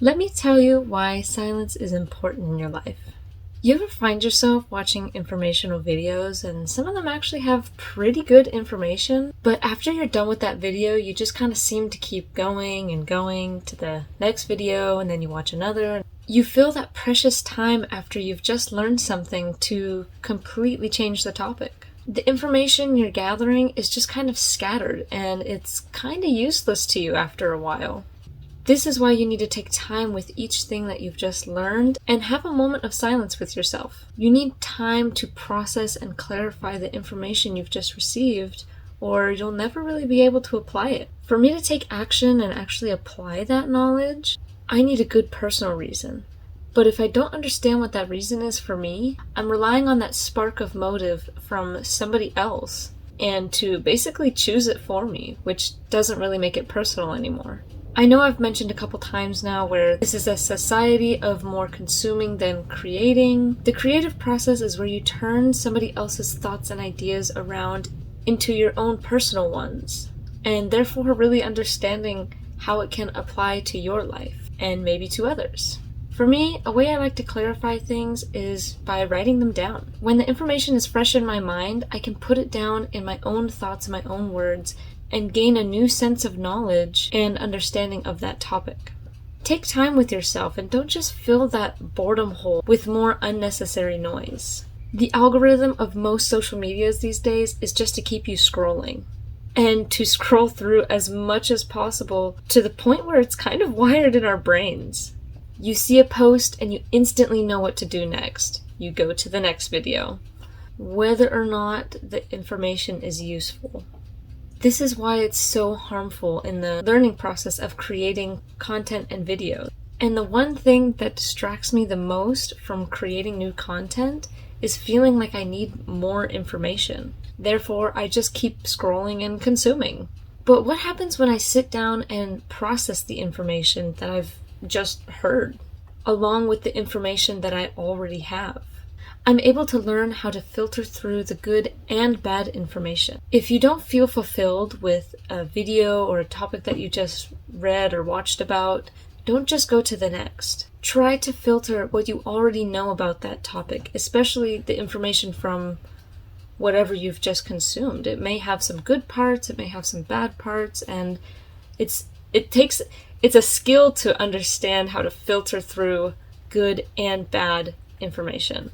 Let me tell you why silence is important in your life. You ever find yourself watching informational videos and some of them actually have pretty good information, but after you're done with that video, you just kind of seem to keep going and going to the next video and then you watch another. You feel that precious time after you've just learned something to completely change the topic. The information you're gathering is just kind of scattered and it's kind of useless to you after a while. This is why you need to take time with each thing that you've just learned and have a moment of silence with yourself. You need time to process and clarify the information you've just received, or you'll never really be able to apply it. For me to take action and actually apply that knowledge, I need a good personal reason. But if I don't understand what that reason is for me, I'm relying on that spark of motive from somebody else and to basically choose it for me, which doesn't really make it personal anymore. I know I've mentioned a couple times now where this is a society of more consuming than creating. The creative process is where you turn somebody else's thoughts and ideas around into your own personal ones, and therefore really understanding how it can apply to your life and maybe to others. For me, a way I like to clarify things is by writing them down. When the information is fresh in my mind, I can put it down in my own thoughts, my own words, and gain a new sense of knowledge and understanding of that topic. Take time with yourself and don't just fill that boredom hole with more unnecessary noise. The algorithm of most social medias these days is just to keep you scrolling and to scroll through as much as possible to the point where it's kind of wired in our brains. You see a post and you instantly know what to do next. You go to the next video, whether or not the information is useful. This is why it's so harmful in the learning process of creating content and videos. And the one thing that distracts me the most from creating new content is feeling like I need more information. Therefore, I just keep scrolling and consuming. But what happens when I sit down and process the information that I've just heard, along with the information that I already have? I'm able to learn how to filter through the good and bad information. If you don't feel fulfilled with a video or a topic that you just read or watched about, don't just go to the next. Try to filter what you already know about that topic, especially the information from whatever you've just consumed. It may have some good parts, it may have some bad parts, and it's a skill to understand how to filter through good and bad information.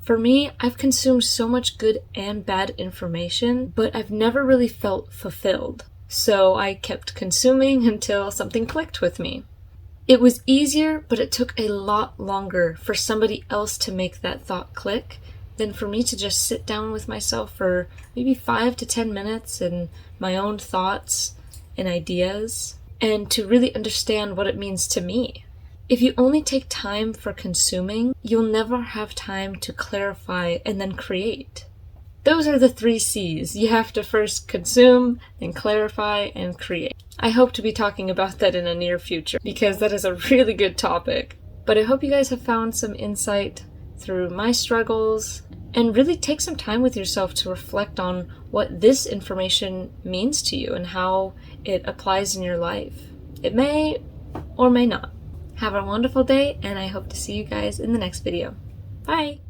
For me, I've consumed so much good and bad information, but I've never really felt fulfilled. So I kept consuming until something clicked with me. It was easier, but it took a lot longer for somebody else to make that thought click than for me to just sit down with myself for maybe 5 to 10 minutes and my own thoughts and ideas, and to really understand what it means to me. If you only take time for consuming, you'll never have time to clarify and then create. Those are the 3 C's. You have to first consume, then clarify, and create. I hope to be talking about that in the near future because that is a really good topic. But I hope you guys have found some insight through my struggles and really take some time with yourself to reflect on what this information means to you and how it applies in your life. It may or may not. Have a wonderful day, and I hope to see you guys in the next video. Bye!